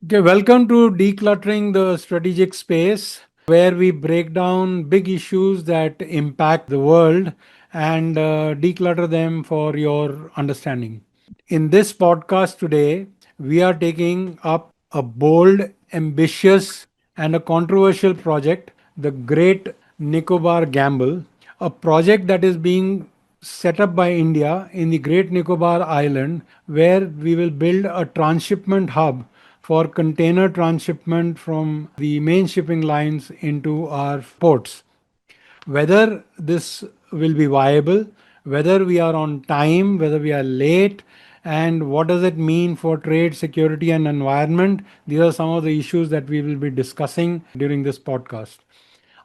Okay, welcome to Decluttering the Strategic Space, where we break down big issues that impact the world and declutter them for your understanding. In this podcast today, we are taking up a bold, ambitious, and a controversial project, the Great Nicobar Gamble, a project that is being set up by India in the Great Nicobar Island, where we will build a transshipment hub for container transshipment from the main shipping lines into our ports. Whether this will be viable, whether we are on time, whether we are late, and what does it mean for trade, security, and environment. These are some of the issues that we will be discussing during this podcast.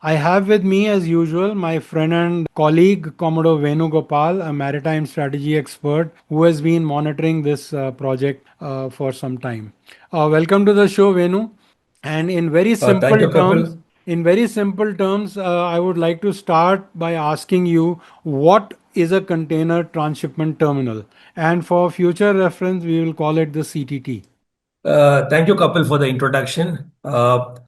I have with me, as usual, my friend and colleague Commodore Venu Gopal, a maritime strategy expert who has been monitoring this project for some time. Welcome to the show, Venu. And Thank you, Kapil. in very simple terms, I would like to start by asking you what is a container transshipment terminal? And for future reference, we will call it the CTT. Thank you, Kapil, for the introduction. A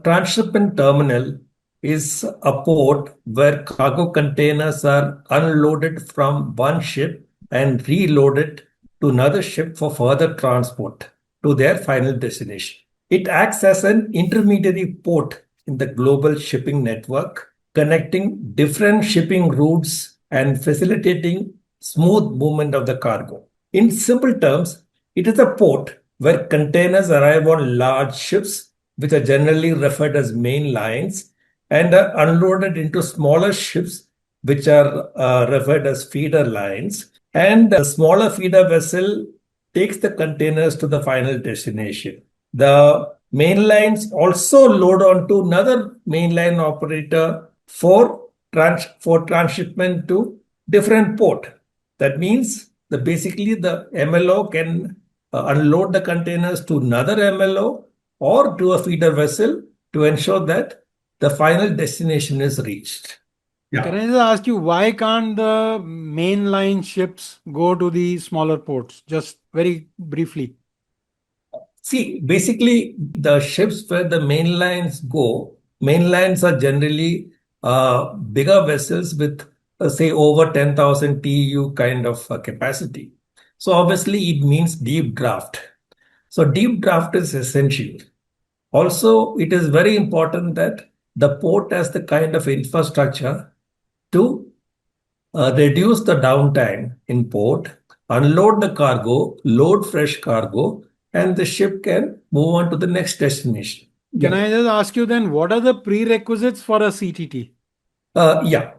transshipment terminal is a port where cargo containers are unloaded from one ship and reloaded to another ship for further transport to their final destination. It acts as an intermediary port in the global shipping network, connecting different shipping routes and facilitating smooth movement of the cargo. In simple terms, it is a port where containers arrive on large ships, which are generally referred as main lines, and are unloaded into smaller ships, which are referred as feeder lines. And the smaller feeder vessel takes the containers to the final destination. The main lines also load onto another mainline operator for transshipment to different port. That means that basically the MLO can unload the containers to another MLO or to a feeder vessel to ensure that the final destination is reached. Can Yeah. I just ask you, why can't the mainline ships go to the smaller ports? Just very briefly. See, basically, the ships where the main lines go, main lines are generally bigger vessels with, say, over 10,000 TEU kind of capacity. So, obviously, it means deep draft. So, deep draft is essential. Also, it is very important that the port has the kind of infrastructure to reduce the downtime in port, unload the cargo, load fresh cargo, and the ship can move on to the next destination. Can Yeah. I just ask you then, what are the prerequisites for a CTT? Yeah.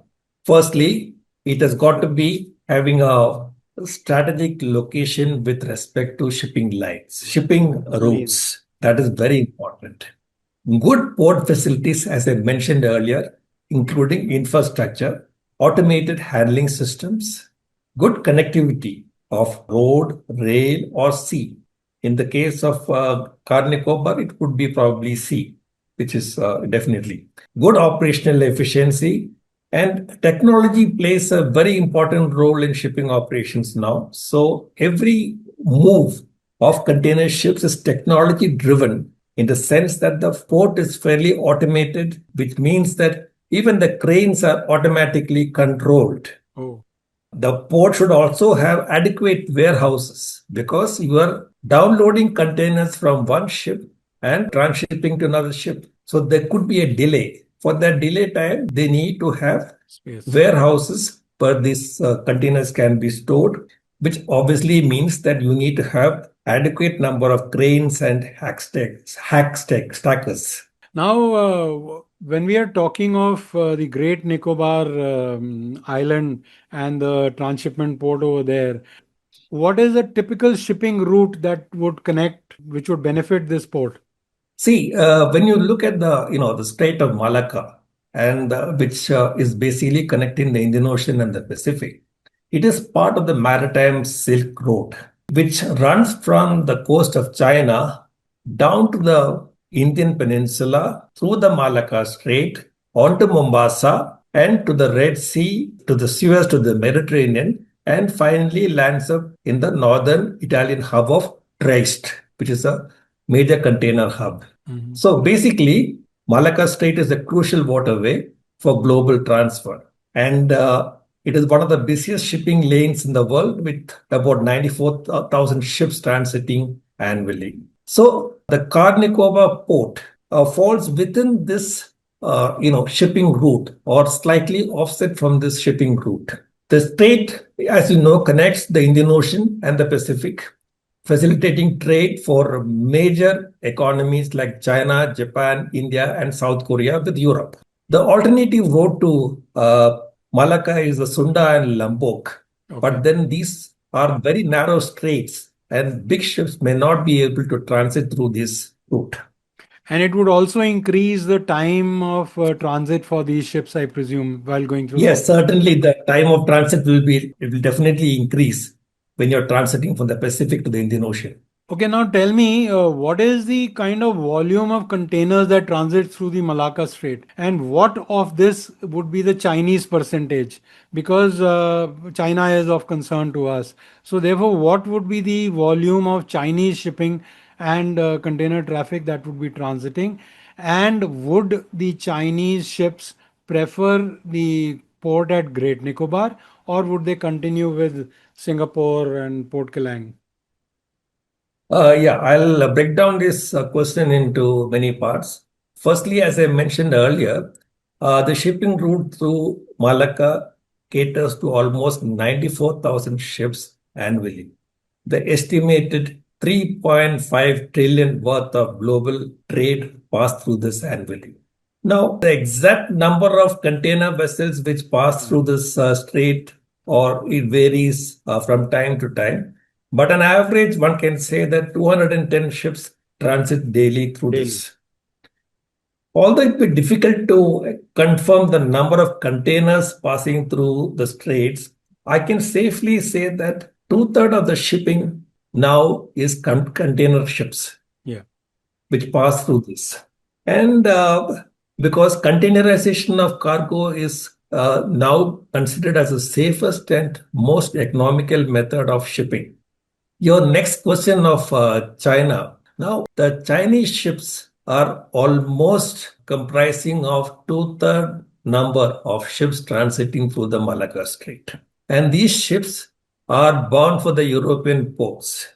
Firstly, it has got to be having a strategic location with respect to shipping lines, shipping Lanes. routes. That is very important. Good port facilities, as I mentioned earlier, including infrastructure, automated handling systems, good connectivity of road, rail, or sea. In the case of Car Nicobar, it would be probably sea, which is definitely good operational efficiency. And technology plays a very important role in shipping operations now. So every move of container ships is technology driven in the sense that the port is fairly automated, which means that even the cranes are automatically controlled. Oh, The port should also have adequate warehouses because you are downloading containers from one ship and transshipping to another ship. So there could be a delay. For that delay time, they need to have space. warehouses where these containers can be stored, which obviously means that you need to have adequate number of cranes and stackers. Now, when we are talking of the Great Nicobar Island and the transshipment port over there, what is a typical shipping route that would connect, which would benefit this port? See, when you look at the Strait of Malacca, and which is basically connecting the Indian Ocean and the Pacific, it is part of the maritime Silk Road, which runs from the coast of China down to the Indian Peninsula through the Malacca Strait onto Mombasa and to the Red Sea, to the Suez, to the Mediterranean, and finally lands up in the northern Italian hub of Trieste, which is a major container hub. So basically, Malacca Strait is a crucial waterway for global transfer. And it is one of the busiest shipping lanes in the world with about 94,000 ships transiting annually. So the Car Nicobar port falls within this shipping route or slightly offset from this shipping route. The strait, as you know, connects the Indian Ocean and the Pacific, facilitating trade for major economies like China, Japan, India, and South Korea with Europe. The alternative road to Malacca is the Sunda and Lombok, but then these are very narrow straits, and big ships may not be able to transit through this route. And it would also increase the time of transit for these ships, I presume, while going through. Yes, certainly the time of transit it will definitely increase when you're transiting from the Pacific to the Indian Ocean. Okay, now tell me, what is the kind of volume of containers that transit through the Malacca Strait, and what of this would be the Chinese percentage? Because China is of concern to us. So, therefore, what would be the volume of Chinese shipping and container traffic that would be transiting? And would the Chinese ships prefer the port at Great Nicobar, or would they continue with Singapore and Port Klang? Yeah, I'll break down this question into many parts. Firstly, as I mentioned earlier, the shipping route through Malacca caters to almost 94,000 ships annually. The estimated 3.5 trillion worth of global trade pass through this annually. Now, the exact number of container vessels which pass through this strait, or it varies from time to time. But on average, one can say that 210 ships transit daily through this. Although it would be difficult to confirm the number of containers passing through the straits, I can safely say that two-thirds of the shipping now is container ships, which pass through this. And because containerization of cargo is now considered as the safest and most economical method of shipping. Your next question of China. Now, the Chinese ships are almost comprising of two-thirds number of ships transiting through the Malacca Strait. And these ships are bound for the European ports.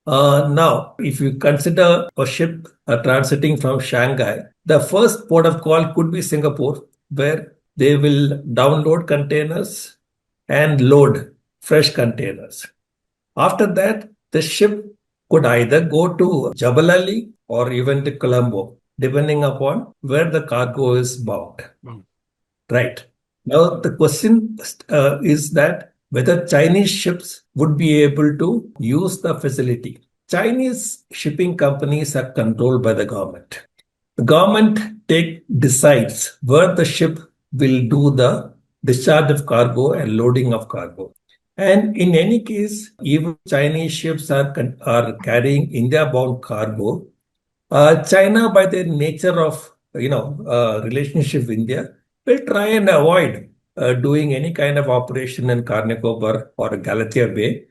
Now, if you consider a ship transiting from Shanghai, the first port of call could be Singapore, where they will download containers and load fresh containers. After that, the ship could either go to Jebel Ali or even to Colombo, depending upon where the cargo is bound. Right. Now, the question is that whether Chinese ships would be able to use the facility. Chinese shipping companies are controlled by the government. The government decides where the ship will do the discharge of cargo and loading of cargo. And in any case, even Chinese ships are carrying India-bound cargo. China, by their nature of relationship with India, will try and avoid doing any kind of operation in Car Nicobar or Galathea Bay.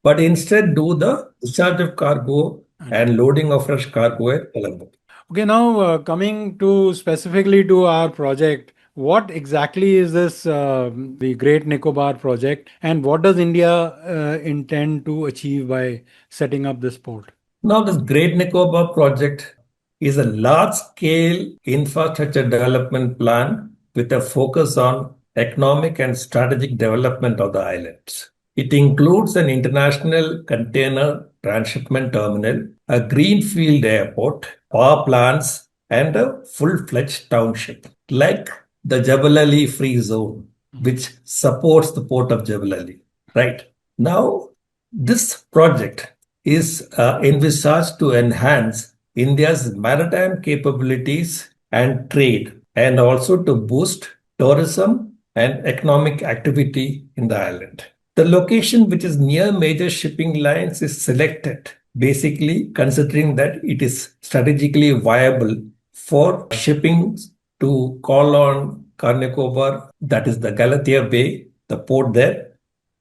But instead do the discharge of cargo and loading of fresh cargo at Colombo. Okay, now coming to specifically to our project, what exactly is this, the Great Nicobar project, and what does India intend to achieve by setting up this port? Now, this Great Nicobar project is a large-scale infrastructure development plan with a focus on economic and strategic development of the islands. It includes an international container transshipment terminal, a greenfield airport, power plants, and a full-fledged township, like the Jebel Ali Free Zone, which supports the port of Jebel Ali. Right. Now, this project is envisaged to enhance India's maritime capabilities and trade, and also to boost tourism and economic activity in the island. The location, which is near major shipping lines, is selected basically considering that it is strategically viable for shipping to call on Car Nicobar, that is the Galathea Bay, the port there,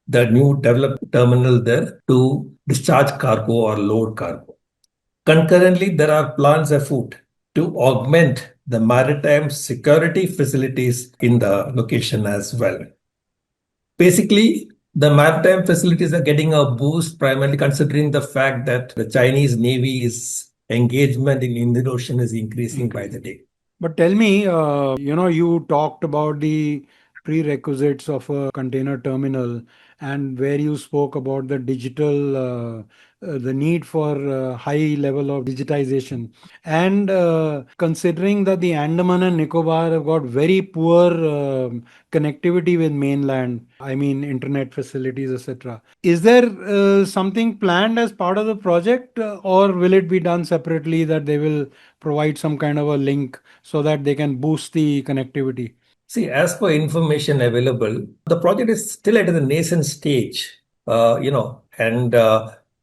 the new developed terminal there to discharge cargo or load cargo. Concurrently, there are plans afoot to augment the maritime security facilities in the location as well. Basically, the maritime facilities are getting a boost, primarily considering the fact that the Chinese Navy's engagement in Indian Ocean is increasing by the day. But tell me, you talked about the prerequisites of a container terminal and where you spoke about the the need for high level of digitization. And considering that the Andaman and Nicobar have got very poor connectivity with mainland, I mean, internet facilities, etc. Is there something planned as part of the project, or will it be done separately that they will provide some kind of a link so that they can boost the connectivity? See, as per information available, the project is still at the nascent stage, and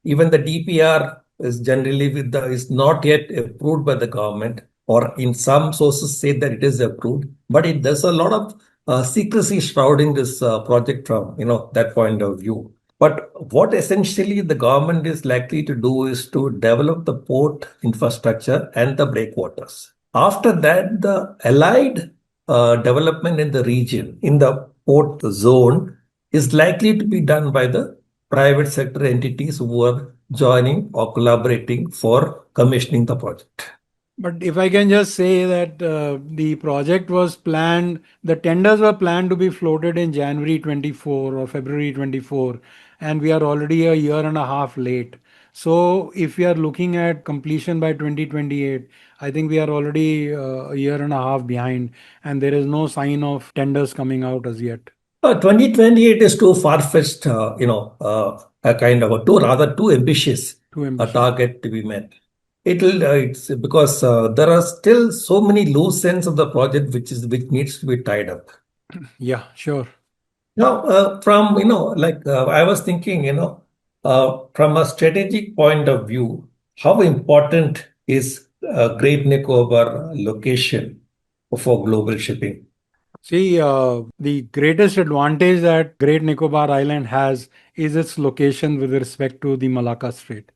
even the DPR is generally is not yet approved by the government, or in some sources say that it is approved, but there's a lot of secrecy shrouding this project from that point of view. But what essentially the government is likely to do is to develop the port infrastructure and the breakwaters. After that, the allied development in the region, in the port zone, is likely to be done by the private sector entities who are joining or collaborating for commissioning the project. But if I can just say that the project was planned, the tenders were planned to be floated in January 24 or February 24, and we are already a year and a half late. So if we are looking at completion by 2028, I think we are already a year and a half behind, and there is no sign of tenders coming out as yet. 2028 is too far-fetched, a kind of too ambitious Too a ambitious. target to be met. It's because there are still so many loose ends of the project which needs to be tied up. Yeah, sure. Now, from I was thinking, from a strategic point of view, how important is Great Nicobar location for global shipping? See, the greatest advantage that Great Nicobar Island has is its location with respect to the Malacca Strait.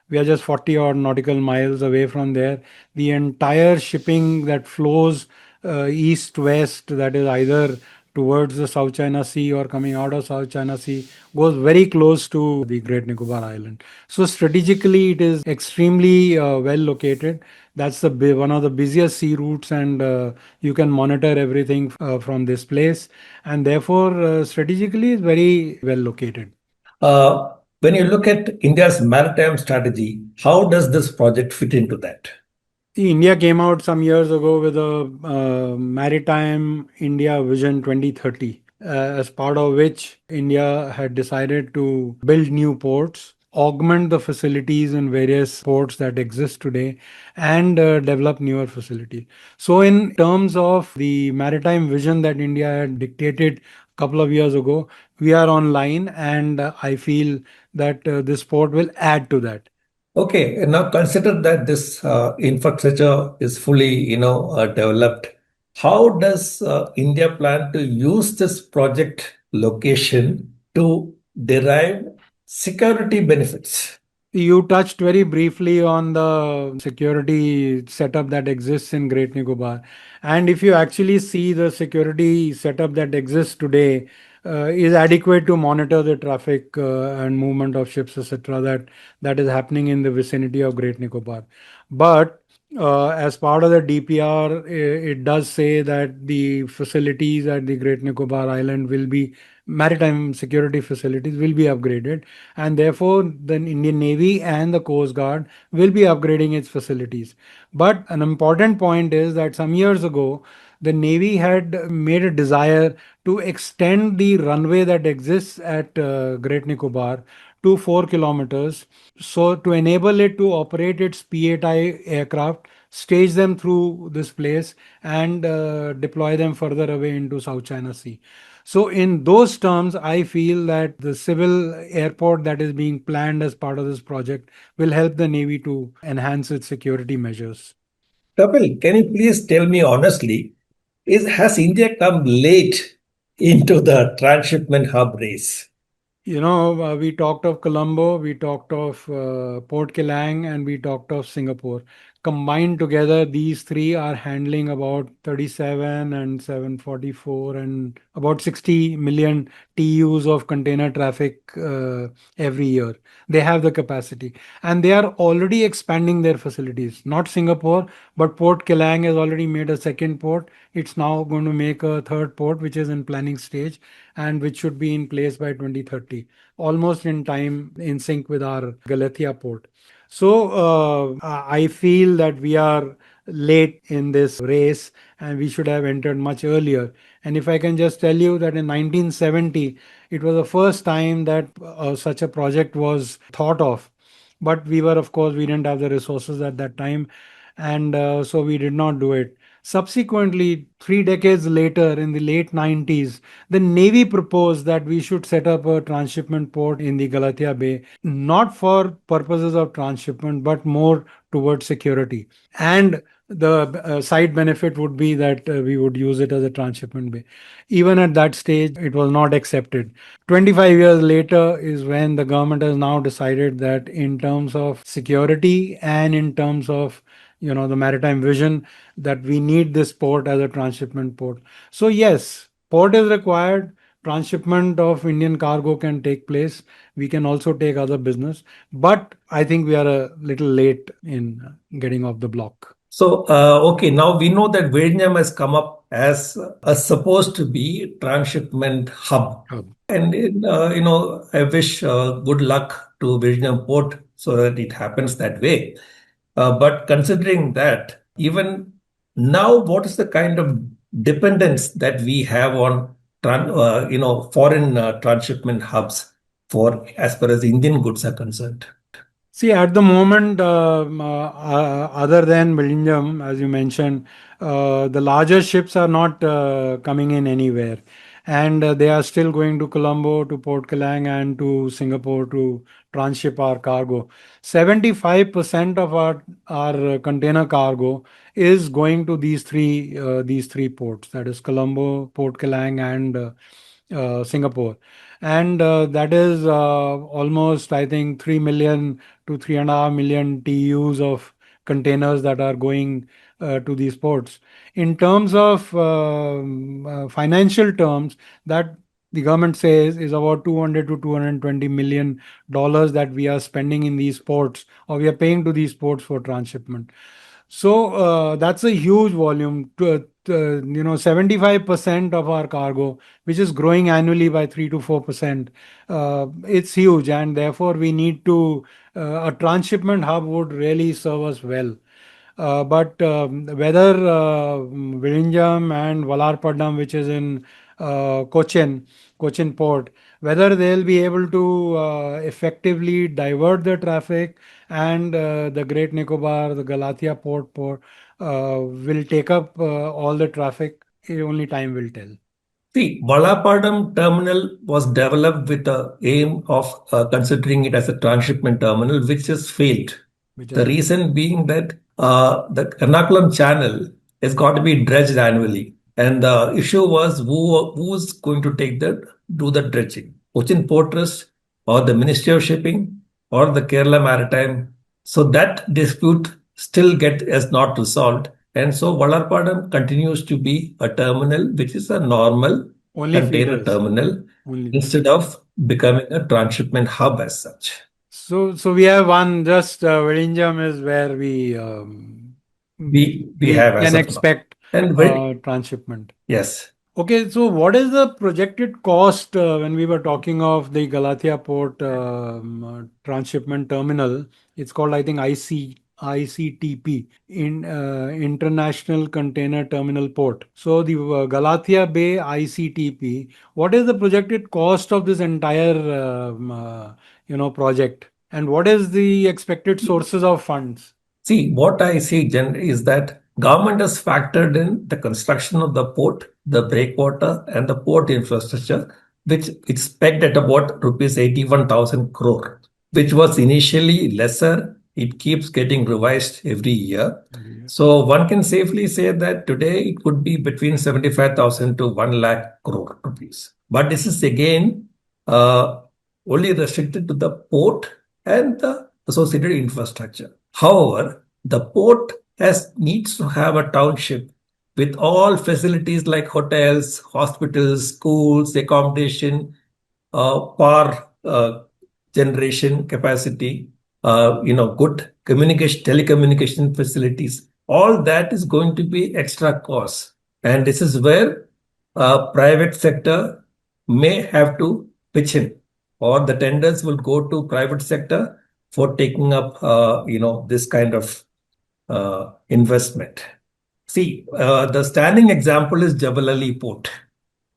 We are just 40 odd nautical miles away from there. The entire shipping that flows east west, that is either towards the South China Sea or coming out of South China Sea, goes very close to the Great Nicobar Island. So strategically, it is extremely well located. That's one of the busiest sea routes, and you can monitor everything from this place. And therefore, strategically, it's very well located. When you look at India's maritime strategy, how does this project fit into that? India came out some years ago with a Maritime India Vision 2030, as part of which India had decided to build new ports, augment the facilities in various ports that exist today, and develop newer facilities. So, in terms of the maritime vision that India had dictated a couple of years ago, we are online, and I feel that this port will add to that. Okay, and now consider that this infrastructure is fully, developed. How does India plan to use this project location to derive security benefits? You touched very briefly on the security setup that exists in Great Nicobar. And if you actually see the security setup that exists today, is adequate to monitor the traffic and movement of ships, etc., that is happening in the vicinity of Great Nicobar. But as part of the DPR, it does say that the facilities at the Great Nicobar Island will be maritime security facilities will be upgraded, and therefore the Indian Navy and the Coast Guard will be upgrading its facilities. But an important point is that some years ago, the Navy had made a desire to extend the runway that exists at Great Nicobar to 4 kilometers, so to enable it to operate its P8I aircraft, stage them through this place, and deploy them further away into South China Sea. So, in those terms, I feel that the civil airport that is being planned as part of this project will help the Navy to enhance its security measures. Kapil, can you please tell me honestly, has India come late into the transshipment hub race? We talked of Colombo, we talked of Port Klang, and we talked of Singapore. Combined together, these three are handling about 37 and 744 and about 60 million TEUs of container traffic every year. They have the capacity, and they are already expanding their facilities. Not Singapore, but Port Klang has already made a second port. It's now going to make a third port, which is in planning stage and which should be in place by 2030, almost in time, in sync with our Galathea port. So I feel that we are late in this race and we should have entered much earlier. And if I can just tell you that in 1970, it was the first time that such a project was thought of. But we were, of course, we didn't have the resources at that time. And so we did not do it. Subsequently, 3 decades later, in the late 90s, the Navy proposed that we should set up a transshipment port in the Galathea Bay, not for purposes of transshipment, but more towards security. And the side benefit would be that we would use it as a transshipment bay. Even at that stage, it was not accepted. 25 years later is when the government has now decided that in terms of security and in terms of the maritime vision, that we need this port as a transshipment port. So yes, port is required. Transshipment of Indian cargo can take place. We can also take other business, but I think we are a little late in getting off the block. So, okay, now we know that Vizhinjam has come up as a supposed to be transshipment hub. And, I wish good luck to Vizhinjam Port so that it happens that way. But considering that, even now, what is the kind of dependence that we have on, foreign transshipment hubs for as far as Indian goods are concerned? See, at the moment, other than Belgium, as you mentioned, the larger ships are not coming in anywhere. And they are still going to Colombo, to Port Klang, and to Singapore to transship our cargo. 75% of our container cargo is going to these three ports. That is Colombo, Port Klang, and Singapore. And that is almost, I think, 3 million to 3.5 million TEUs of containers that are going to these ports. In terms of financial terms, that the government says is about 200 to 220 million dollars that we are spending in these ports, or we are paying to these ports for transshipment. So that's a huge volume. 75% of our cargo, which is growing annually by 3 to 4%. It's huge, and therefore we need to. A transshipment hub would really serve us well. But whether Vizhinjam and Valarpadam, which is in Cochin Port, whether they'll be able to effectively divert the traffic and the Great Nicobar, the Galathea port will take up all the traffic, only time will tell. See, Valapadam terminal was developed with the aim of considering it as a transshipment terminal, which has failed. The reason being that the Ernakulam channel has got to be dredged annually, and the issue was who's going to do the dredging, Cochin Port Trust or the Ministry of Shipping or the Kerala Maritime. So that dispute still is not resolved. And so Vallarpadam continues to be a terminal which is a normal Only container feeders. terminal Only. instead of becoming a transshipment hub as such. So we have one, just Vizhinjam is where We have as can of now. expect And transshipment. yes. Okay, so what is the projected cost when we were talking of the Galathea Port transshipment terminal? It's called, I think, ICTP, in International Container Terminal Port. So the Galathea Bay ICTP. What is the projected cost of this entire project, and what is the expected sources of funds? See, what I see is that government has factored in the construction of the port, the breakwater, and the port infrastructure, which is pegged at about rupees 81,000 crore, which was initially lesser. It keeps getting revised every year. So one can safely say that today it could be between 75,000 to 1 lakh crore rupees. But this is again only restricted to the port and the associated infrastructure. However, the port has needs to have a township with all facilities like hotels, hospitals, schools, accommodation, power generation capacity, good communication, telecommunication facilities. All that is going to be extra cost, and this is where private sector may have to pitch in, or the tenders will go to private sector for taking up, this kind of investment. See, the standing example is Jebel Ali Port.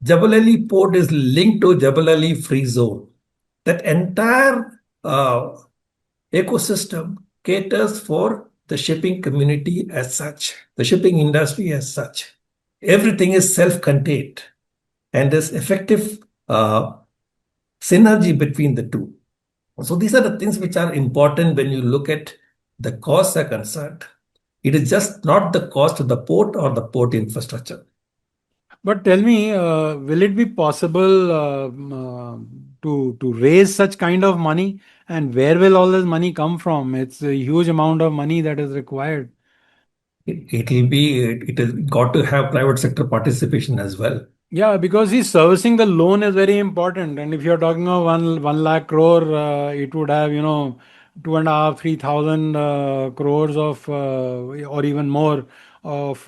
Jebel Ali Port is linked to Jebel Ali Free Zone. That entire ecosystem caters for the shipping community as such, the shipping industry as such. Everything is self-contained, and there's effective synergy between the two. So these are the things which are important when you look at the costs are concerned. It is just not the cost of the port or the port infrastructure. But tell me, will it be possible to raise such kind of money, and where will all this money come from? It's a huge amount of money that is required. It has got to have private sector participation as well. Yeah, because he's servicing the loan is very important, and if you're talking of one lakh crore, it would have 2.5 3,000 crores of or even more of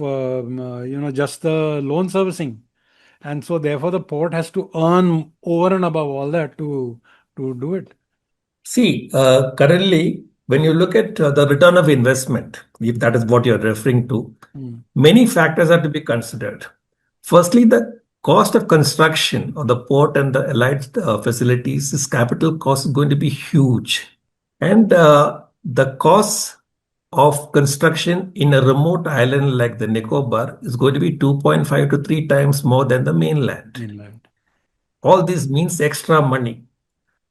just the loan servicing, and so therefore the port has to earn over and above all that to do it. See, currently, when you look at the return of investment, if that is what you're referring to, Mm. many factors are to be considered. Firstly, the cost of construction of the port and the allied facilities, this capital cost is going to be huge. And the cost of construction in a remote island like the Nicobar is going to be 2.5 to 3 times more than the mainland. Mainland. All this means extra money.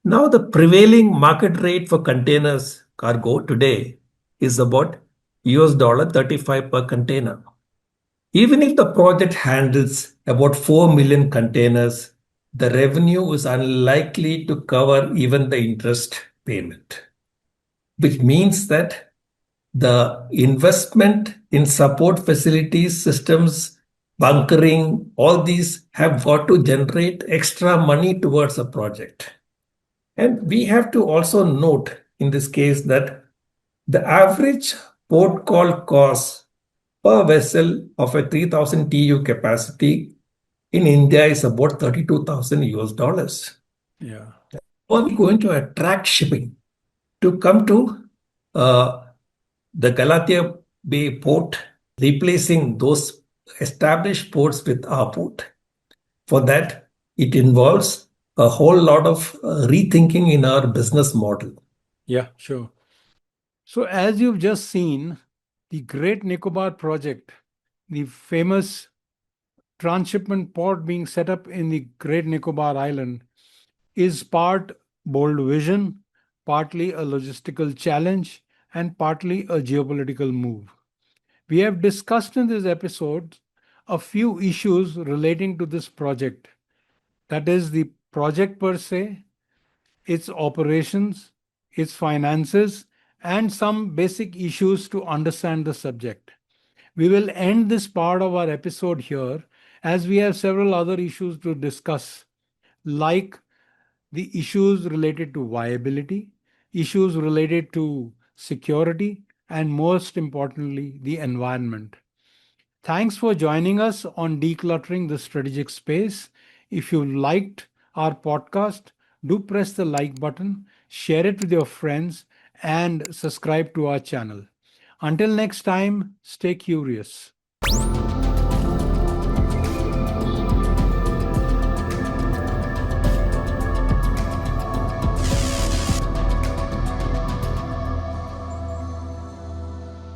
Now, the prevailing market rate for containers cargo today is about US dollar 35 per container. Even if the project handles about 4 million containers, the revenue is unlikely to cover even the interest payment, which means that the investment in support facilities, systems, bunkering, all these have got to generate extra money towards a project. And we have to also note in this case that the average port call cost per vessel of a 3,000 TEU capacity in India is about 32,000 US dollars. Yeah. Are we going to attract shipping to come to uh, the Galathea Bay port, replacing those established ports with our port? For that, it involves a whole lot of rethinking in our business model. Yeah, sure. So as you've just seen, the Great Nicobar project, the famous transshipment port being set up in the Great Nicobar Island, is part bold vision, partly a logistical challenge, and partly a geopolitical move. We have discussed in this episode a few issues relating to this project, that is, the project per se, its operations, its finances, and some basic issues to understand the subject. We will end this part of our episode here as we have several other issues to discuss, like the issues related to viability, issues related to security, and most importantly, the environment. Thanks for joining us on Decluttering the Strategic Space. If you liked our podcast, do press the like button, share it with your friends, and subscribe to our channel. Until next time, stay curious.